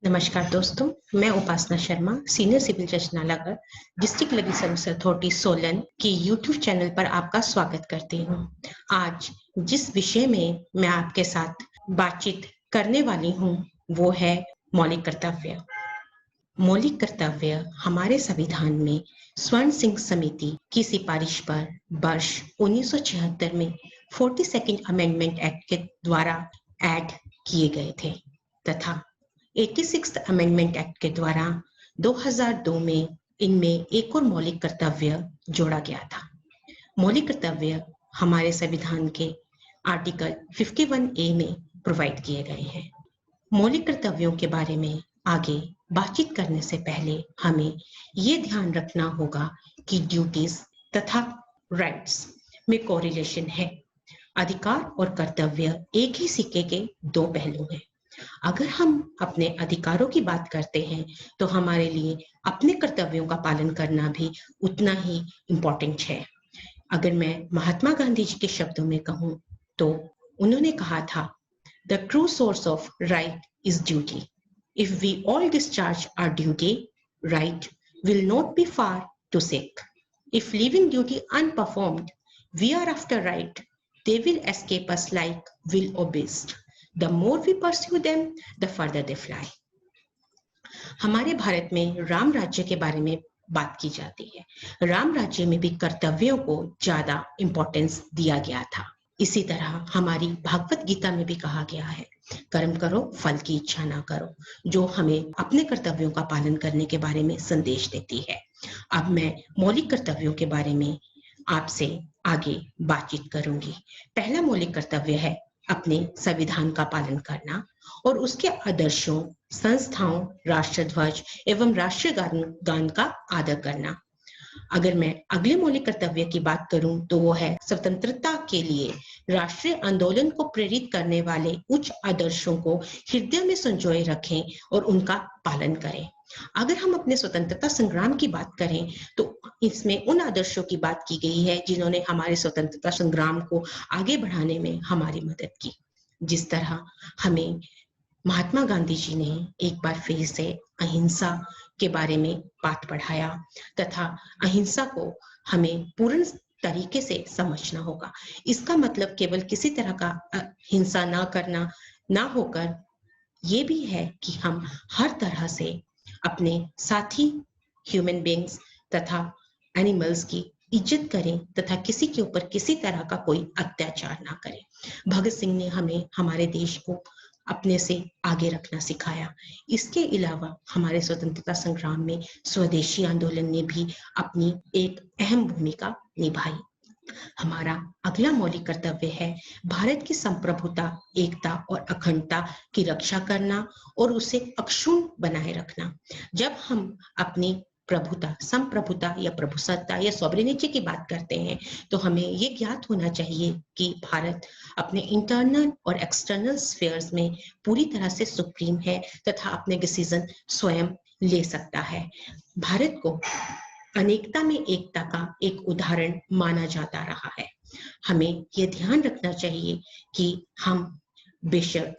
नमस्कार दोस्तों, मैं उपासना शर्मा, सीनियर सिविल जज Nalagarh, district legal service authority Solan के यूट्यूब चैनल पर आपका स्वागत करती हूँ। आज जिस विषय में मैं आपके साथ बातचीत करने वाली हूँ, वो है मौलिक कर्तव्य। मौलिक कर्तव्य हमारे संविधान में स्वर्ण सिंह समिति की सिफारिश पर वर्ष 1976 में 42nd अमेंडमेंट एक्ट के द्वारा ऐड किए गए थे तथा 86th अमेंडमेंट एक्ट के द्वारा 2002 में इनमें एक और मौलिक कर्तव्य जोड़ा गया था। मौलिक कर्तव्य हमारे संविधान के आर्टिकल 51A में प्रोवाइड किए गए हैं। मौलिक कर्तव्यों के बारे में आगे बातचीत करने से पहले हमें ये ध्यान रखना होगा कि ड्यूटीज तथा राइट्स में कोरिलेशन है। अधिकार और कर्तव्य एक ही सिक्के के दो पहलू हैं। अगर हम अपने अधिकारों की बात करते हैं तो हमारे लिए अपने कर्तव्यों का पालन करना भी उतना ही इम्पोर्टेंट है। अगर मैं महात्मा गांधी जी के शब्दों में कहूँ तो उन्होंने कहा था, The true source of right is duty. If we all discharge our duty, right will not be far to seek. If leaving duty unperformed, we are after right, they will escape us like will or beast. The more we pursue them, the further they fly. हमारे भारत में राम राज्य के बारे में बात की जाती है। राम राज्य में भी कर्तव्यों को ज्यादा इंपॉर्टेंस दिया गया था। इसी तरह हमारी भागवत गीता में भी कहा गया है, कर्म करो फल की इच्छा ना करो, जो हमें अपने कर्तव्यों का पालन करने के बारे में संदेश देती है। अब मैं मौलिक कर्तव्यों के बारे में आपसे आगे बातचीत करूंगी। पहला मौलिक कर्तव्य है अपने संविधान का पालन करना और उसके आदर्शों, संस्थाओं, राष्ट्रध्वज एवं राष्ट्रीय गान का आदर करना। अगर मैं अगले मौलिक कर्तव्य की बात करूं तो वो है स्वतंत्रता के लिए राष्ट्रीय आंदोलन को प्रेरित करने वाले उच्च आदर्शों को हृदय में संजोए रखें और उनका पालन करें। अगर हम अपने स्वतंत्रता संग्राम की बात करें तो इसमें उन आदर्शों की बात की गई है जिन्होंने हमारे स्वतंत्रता संग्राम को आगे बढ़ाने में हमारी मदद की। जिस तरह हमें महात्मा गांधी जी ने एक बार फिर से अहिंसा के बारे में बात पढ़ाया तथा अहिंसा को हमें पूर्ण तरीके से समझना होगा। इसका मतलब केवल किसी तरह का हिंसा ना करना ना होकर ये भी है कि हम हर तरह से अपने साथी ह्यूमन बीइंग्स तथा एनिमल्स की इज्जत करें तथा किसी के ऊपर किसी तरह का कोई अत्याचार ना करें। भगत सिंह ने हमें हमारे देश को अपने से आगे रखना सिखाया। इसके अलावा हमारे स्वतंत्रता संग्राम में स्वदेशी आंदोलन ने भी अपनी एक अहम भूमिका निभाई। हमारा अगला मौलिक कर्तव्य है भारत की संप्रभुता, एकता और अखंडता की रक्षा करना और उसे अक्षुण्ण बनाए रखना। जब हम अपनी प्रभुता, संप्रभुता या प्रभुसत्ता या सॉवरेनिटी की बात करते हैं तो हमें ये ज्ञात होना चाहिए कि भारत अपने इंटरनल और एक्सटर्नल स्फेयर्स में पूरी तरह से सुप्रीम है तथा अपने डिसीजन स्वयं ले सकता है। भारत को अनेकता में एकता का एक उदाहरण माना जाता रहा है। हमें ये ध्यान रखना चाहिए कि हम बेशक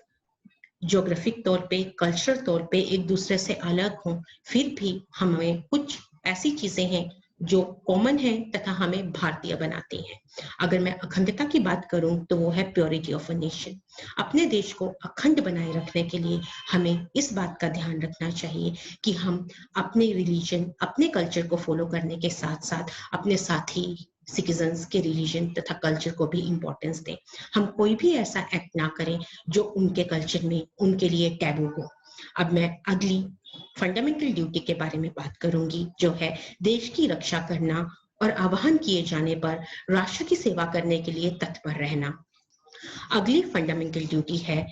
ज्योग्राफिक तौर पे, कल्चरल तौर पे एक दूसरे से अलग हों, फिर भी हमें कुछ ऐसी चीजें हैं जो कॉमन है तथा हमें भारतीय बनाती हैं। अगर मैं अखंडता की बात करूं तो वो है प्योरिटी ऑफ अ नेशन। अपने देश को अखंड बनाए रखने के लिए हमें इस बात का ध्यान रखना चाहिए कि हम अपने रिलीजन, अपने कल्चर को फॉलो करने के साथ साथ अपने साथी सिटीजन्स के रिलीजन तथा कल्चर को भी इम्पोर्टेंस दें। हम कोई भी ऐसा एक्ट ना करें जो उनके कल्चर में उनके लिए टैबू हो। अब मैं अगली फंडामेंटल ड्यूटी के बारे में बात करूंगी, जो है देश की रक्षा करना और आह्वान किए जाने पर राष्ट्र की सेवा करने के लिए तत्पर रहना। अगली फंडामेंटल ड्यूटी है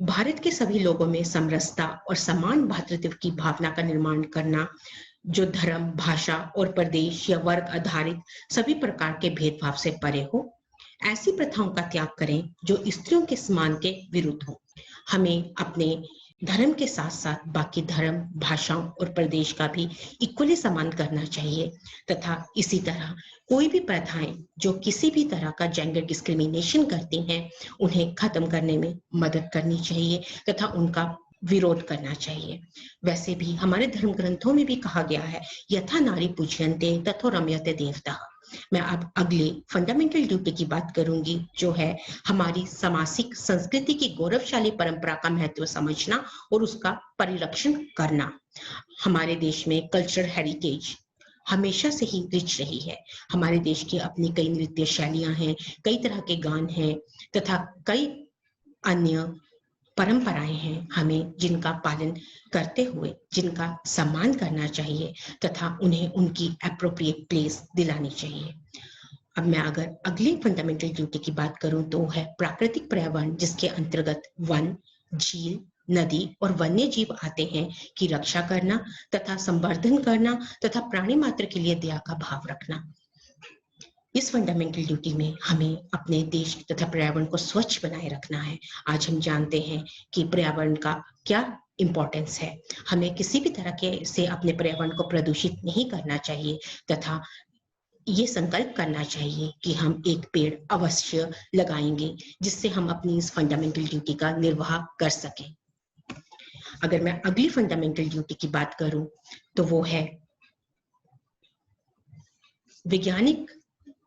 भारत के सभी लोगों में समरसता और समान भ्रातृत्व की भावना का निर्माण करना, जो धर्म, भाषा और प्रदेश या वर्ग आधारित सभी प्रकार के भेदभाव से परे हो। ऐसी प्रथाओं का त्याग करें जो स्त्रियों के सम्मान के विरुद्ध हो। हमें अपने धर्म के साथ साथ बाकी धर्म, भाषाओं और प्रदेश का भी इक्वली सम्मान करना चाहिए तथा इसी तरह कोई भी प्रथाएं जो किसी भी तरह का जेंडर डिस्क्रिमिनेशन करती हैं, उन्हें खत्म करने में मदद करनी चाहिए तथा उनका विरोध करना चाहिए। वैसे भी हमारे धर्म ग्रंथों में भी कहा गया है, यथा नारी पूज्यन्ते तथो रम्यते देवता। मैं अब अगले फंडामेंटल ड्यूटी की बात करूंगी, जो है हमारी सामाजिक संस्कृति की गौरवशाली परंपरा का महत्व समझना और उसका परिरक्षण करना। हमारे देश में कल्चरल हेरिटेज हमेशा से ही रिच रही है। हमारे देश की अपनी कई नृत्य शैलियां हैं, कई तरह के गान हैं तथा कई अन्य परंपराएं हैं, हमें जिनका पालन करते हुए जिनका सम्मान करना चाहिए तथा उन्हें उनकी एप्रोप्रिएट प्लेस दिलानी चाहिए। अब मैं अगर अगली फंडामेंटल ड्यूटी की बात करूं तो है प्राकृतिक पर्यावरण, जिसके अंतर्गत वन, झील, नदी और वन्य जीव आते हैं, की रक्षा करना तथा संवर्धन करना तथा प्राणी मात्र के लिए दया का भाव रखना। इस फंडामेंटल ड्यूटी में हमें अपने देश तथा पर्यावरण को स्वच्छ बनाए रखना है। आज हम जानते हैं कि पर्यावरण का क्या इंपॉर्टेंस है। हमें किसी भी तरह के से अपने पर्यावरण को प्रदूषित नहीं करना चाहिए तथा ये संकल्प करना चाहिए कि हम एक पेड़ अवश्य लगाएंगे, जिससे हम अपनी इस फंडामेंटल ड्यूटी का निर्वाह कर सकें। अगर मैं अगली फंडामेंटल ड्यूटी की बात करूं तो वो है वैज्ञानिक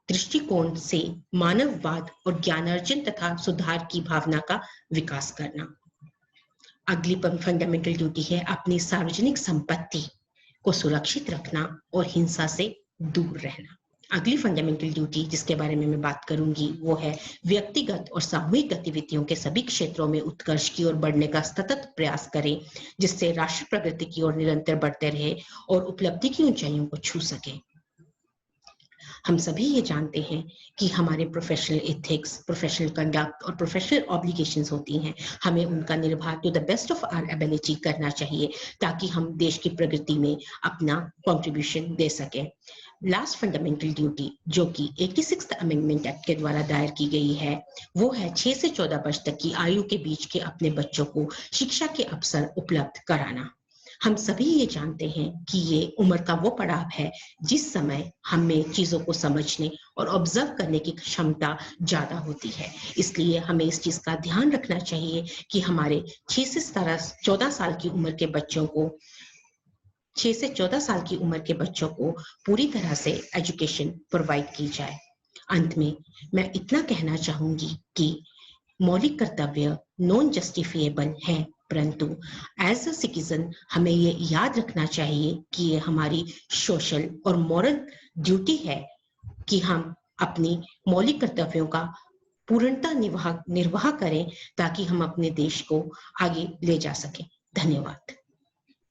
दृष्टिकोण से मानववाद और ज्ञानार्जन तथा सुधार की भावना का विकास करना। अगली फंडामेंटल ड्यूटी है अपनी सार्वजनिक संपत्ति को सुरक्षित रखना और हिंसा से दूर रहना। अगली फंडामेंटल ड्यूटी जिसके बारे में मैं बात करूंगी वो है व्यक्तिगत और सामूहिक गतिविधियों के सभी क्षेत्रों में उत्कर्ष की ओर बढ़ने का सतत प्रयास करें, जिससे राष्ट्र प्रगति की ओर निरंतर बढ़ते रहे और उपलब्धि की ऊंचाइयों को छू सके। हम सभी ये जानते हैं कि हमारे प्रोफेशनल एथिक्स, प्रोफेशनल कंडक्ट और प्रोफेशनल ऑब्लिगेशंस होती हैं। हमें उनका निर्वाह to the best of our ability करना चाहिए, ताकि हम देश की प्रगति में अपना कंट्रीब्यूशन दे सकें। लास्ट फंडामेंटल ड्यूटी जो कि 86th अमेंडमेंट एक्ट के द्वारा दायर की गई है, वो है 6 से 14 वर्ष तक की आयु के बीच के अपने बच्चों को शिक्षा के अवसर उपलब्ध कराना। हम सभी ये जानते हैं कि ये उम्र का वो पड़ाव है जिस समय हमें चीजों को समझने और ऑब्जर्व करने की क्षमता ज्यादा होती है। इसलिए हमें इस चीज का ध्यान रखना चाहिए कि हमारे 6 से 14 साल की उम्र के बच्चों को 6 से 14 साल की उम्र के बच्चों को पूरी तरह से एजुकेशन प्रोवाइड की जाए। अंत में मैं इतना कहना चाहूंगी कि मौलिक कर्तव्य नॉन जस्टिफिएबल है, परंतु एज अ सिटीजन हमें ये याद रखना चाहिए कि ये हमारी सोशल और मॉरल ड्यूटी है कि हम अपनी मौलिक कर्तव्यों का पूर्णतः निर्वाह करें, ताकि हम अपने देश को आगे ले जा सकें। धन्यवाद।